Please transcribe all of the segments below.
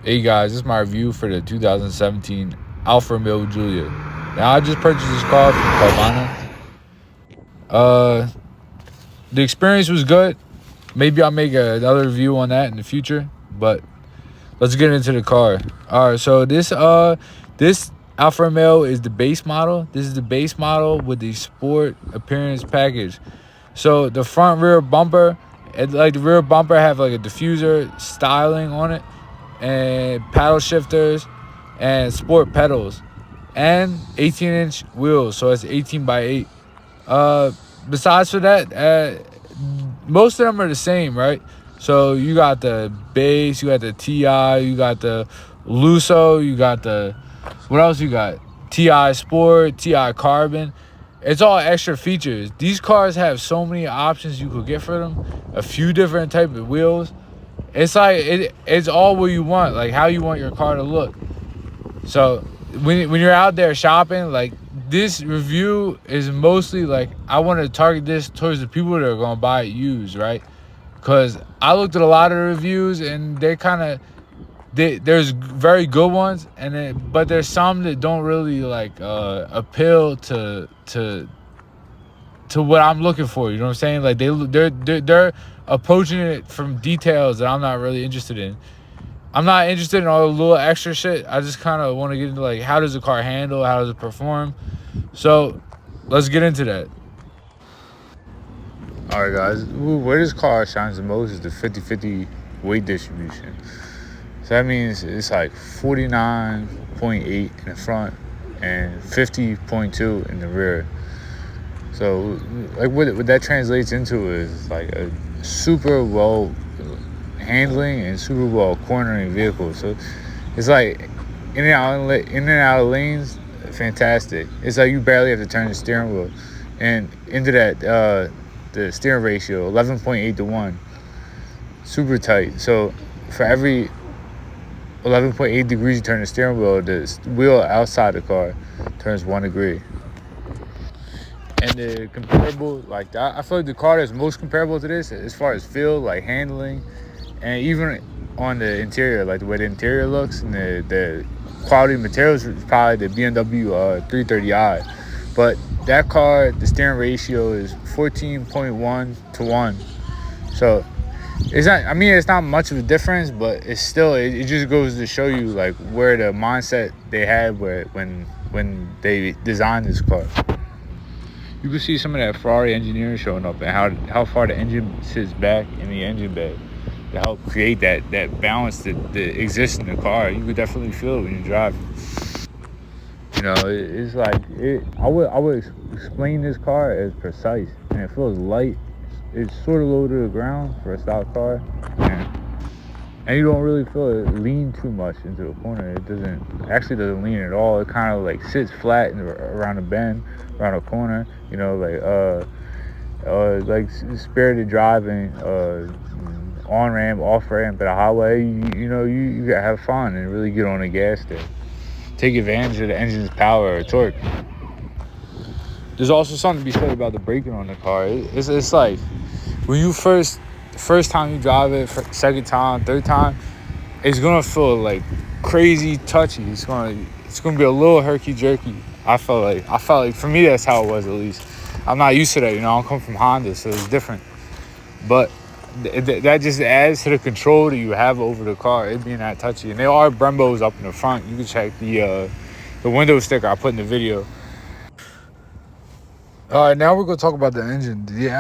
Hey guys, this is my review for the 2017 Alfa Romeo Giulia. Now I just purchased this car from Carvana. The experience was good. Maybe I'll make another review on that in the future. But let's get into the car. All right, so this Alfa Romeo is the base model. This is the base model with the sport appearance package. So the front rear bumper, the rear bumper have like a diffuser styling on it, and paddle shifters and sport pedals and 18-inch wheels, so it's 18 by 8. Besides for that, most of them are the same, right? So you got the base, you got the TI, you got the Lusso, you got the, what else you got? TI Sport, TI Carbon. It's all extra features. These cars have so many options you could get for them. A few different type of wheels. It's like it's all what you want, like how you want your car to look. So when you're out there shopping, like, this review is mostly like, I want to target this towards the people that are going to buy it used, right? Because I looked at a lot of reviews and they kind of, there's very good ones, but there's some that don't really like appeal to what I'm looking for. You know what I'm saying? Like they're approaching it from details that I'm not really interested in. I'm not interested in all the little extra shit. I just kind of want to get into, like, how does the car handle? How does it perform? So let's get into that. All right, guys. Where this car shines the most is the 50-50 weight distribution. So that means it's like 49.8 in the front and 50.2 in the rear. So, like, what that translates into is like a super well handling and super well cornering vehicle. So it's like in and out of lanes, fantastic. It's like you barely have to turn the steering wheel, and into that the steering ratio 11.8 to 1, super tight. So for every 11.8 degrees you turn the steering wheel, the wheel outside the car turns 1 degree. And the comparable, like that, I feel like the car that's most comparable to this as far as feel, like handling, and even on the interior, like the way the interior looks and the quality of materials, is probably the BMW 330i. But that car, the steering ratio is 14.1 to 1. So it's not, I mean, it's not much of a difference, but it's still, it just goes to show you like where the mindset they had when they designed this car. You can see some of that Ferrari engineering showing up, and how far the engine sits back in the engine bay to help create that balance that exists in the car. You could definitely feel it when you drive. You know, it's like I would explain this car as precise, and it feels light. It's sort of low to the ground for a stock car, and you don't really feel it lean too much into a corner. It doesn't lean at all. It kind of like sits flat around a bend, around a corner. You know, like spirited driving, on ramp, off ramp at a highway. You know, you gotta have fun and really get on the gas there. Take advantage of the engine's power or torque. There's also something to be said about the braking on the car. It's like when you the first time you drive it, second time, third time, it's gonna feel like crazy touchy. It's gonna be a little herky jerky. I felt like for me that's how it was, at least. I'm not used to that, you know. I come from Honda, so it's different. But that just adds to the control that you have over the car, it being that touchy. And there are Brembos up in the front. You can check the window sticker I put in the video. All right, now we're going to talk about the engine. The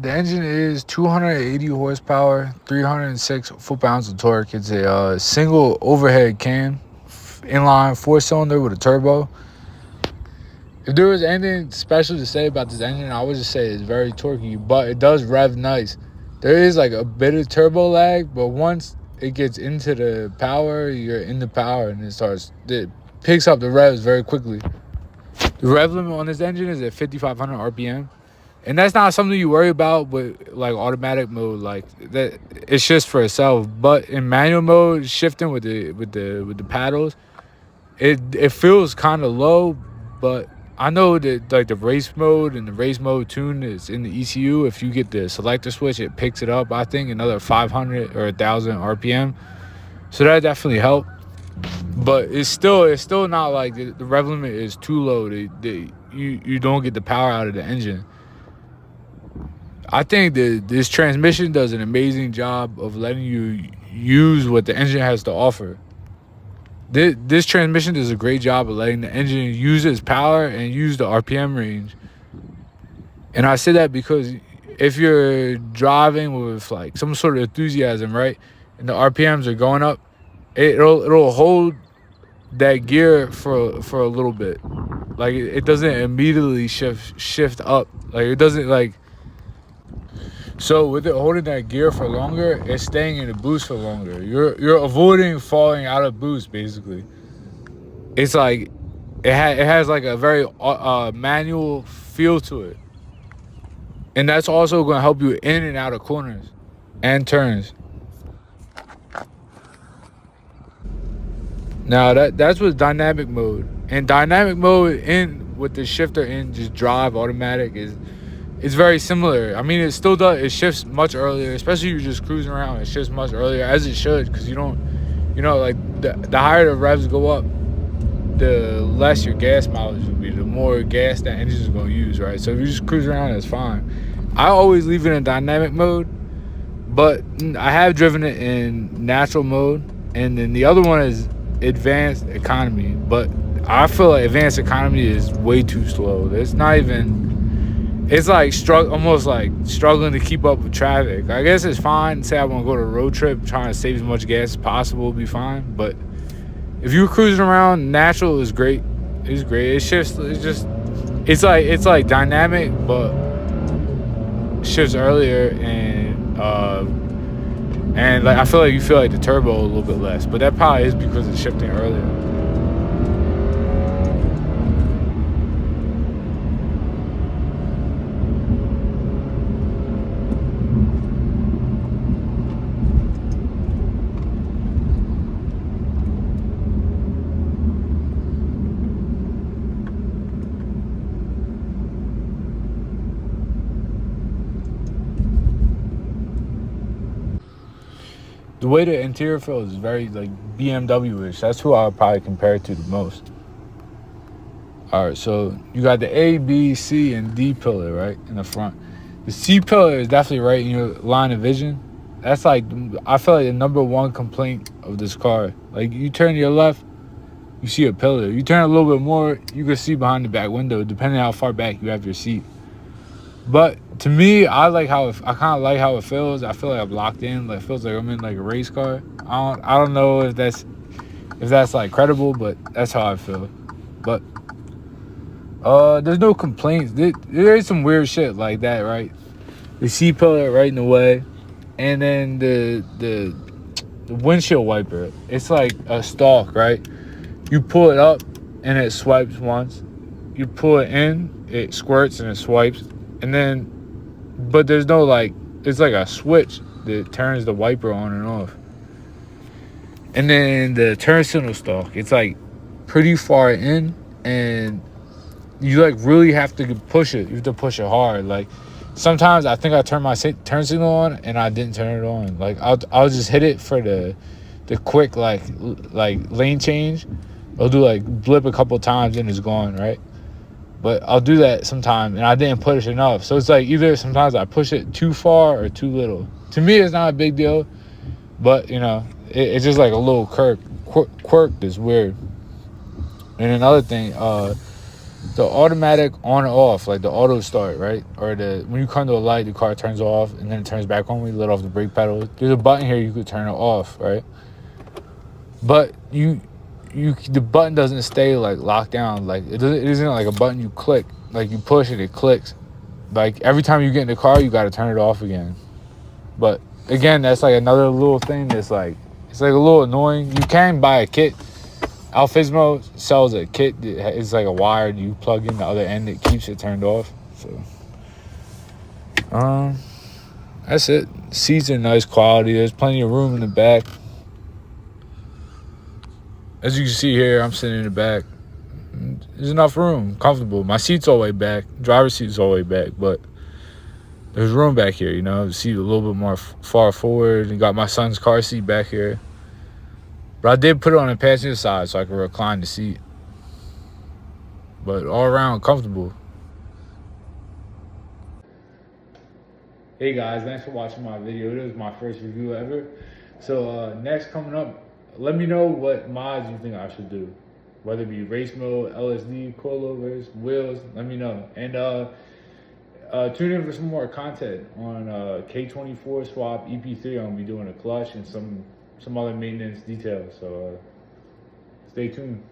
engine is 280 horsepower, 306 foot-pounds of torque. It's a single overhead cam, inline 4-cylinder with a turbo. If there was anything special to say about this engine, I would just say it's very torquey, but it does rev nice. There is like a bit of turbo lag, but once it gets into the power, you're in the power, and it picks up the revs very quickly. The rev limit on this engine is at 5,500 RPM, and that's not something you worry about with like automatic mode. Like that, it's just for itself. But in manual mode, shifting with the paddles, it feels kind of low. But I know that like the race mode and the race mode tune is in the ECU. If you get the selector switch, it picks it up, I think, another 500 or 1,000 RPM. So that definitely helped. But it's still not like the rev limit is too low. You don't get the power out of the engine. I think that this transmission does an amazing job of letting you use what the engine has to offer. This transmission does a great job of letting the engine use its power and use the RPM range. And I say that because if you're driving with like some sort of enthusiasm, right, and the RPMs are going up, it'll hold that gear for a little bit. Like it doesn't immediately shift up. Like it doesn't like. So with it holding that gear for longer, it's staying in the boost for longer. You're avoiding falling out of boost basically. It's like it has like a very manual feel to it, and that's also going to help you in and out of corners and turns. Now that's with dynamic mode, and dynamic mode in with the shifter in just drive automatic is it's very similar. I mean, it still does. It shifts much earlier, especially if you're just cruising around. It shifts much earlier, as it should, because you don't, like the higher the revs go up, the less your gas mileage will be, the more gas that engine is going to use, right? So if you just cruise around, it's fine. I always leave it in dynamic mode, but I have driven it in natural mode, and then the other one is advanced economy. But I feel like advanced economy is way too slow. It's not even, it's like almost like struggling to keep up with traffic. I guess it's fine. Say I want to go on a road trip, trying to save as much gas as possible, will be fine. But if you're cruising around, natural is great. It's great. It shifts. It's like dynamic, but shifts earlier, and like I feel like you feel like the turbo a little bit less, but that probably is because it's shifting earlier. The way the interior feels is very like BMW-ish. That's who I would probably compare it to the most. All right, so you got the A, B, C, and D pillar, right, in the front. The C pillar is definitely right in your line of vision. That's like, I feel like the number one complaint of this car. Like, you turn to your left, you see a pillar. You turn a little bit more, you can see behind the back window, depending on how far back you have your seat. But to me, I kind of like how it feels. I feel like I'm locked in. Like, it feels like I'm in like a race car. I don't know if that's like credible, but that's how I feel. But there's no complaints. There is some weird shit like that, right? The C pillar right in the way, and then the windshield wiper. It's like a stalk, right? You pull it up and it swipes once. You pull it in, it squirts and it swipes. And then, but there's no like, it's like a switch that turns the wiper on and off. And then the turn signal stalk, it's like pretty far in, and you like really have to push it. You have to push it hard. Like sometimes I think I turned my turn signal on and I didn't turn it on. Like I'll just hit it for the quick like lane change. I'll do like blip a couple times and it's gone, right? But I'll do that sometime, and I didn't push enough. So it's like either sometimes I push it too far or too little. To me, it's not a big deal, but, it's just like a little quirk that's weird. And another thing, the automatic on and off, like the auto start, right? Or when you come to a light, the car turns off, and then it turns back on when you let off the brake pedal. There's a button here you could turn it off, right? But the button doesn't stay like locked down. Like it isn't like a button you click. Like you push it, it clicks. Like every time you get in the car, you got to turn it off again. But again, that's like another little thing that's like, it's like a little annoying. You can buy a kit. Alfismo sells a kit that is like a wire you plug in the other end that keeps it turned off. So that's it. Seats are nice quality. There's plenty of room in the back. As you can see here, I'm sitting in the back. There's enough room, comfortable. My seat's all the way back. Driver's seat's all the way back, but there's room back here, The seat a little bit more far forward. You got my son's car seat back here. But I did put it on the passenger side so I could recline the seat. But all around comfortable. Hey guys, thanks for watching my video. This is my first review ever. So next coming up, let me know what mods you think I should do. Whether it be race mode, LSD, coilovers, wheels, let me know. And tune in for some more content on K24 swap EP3. I'm gonna be doing a clutch and some other maintenance details. So stay tuned.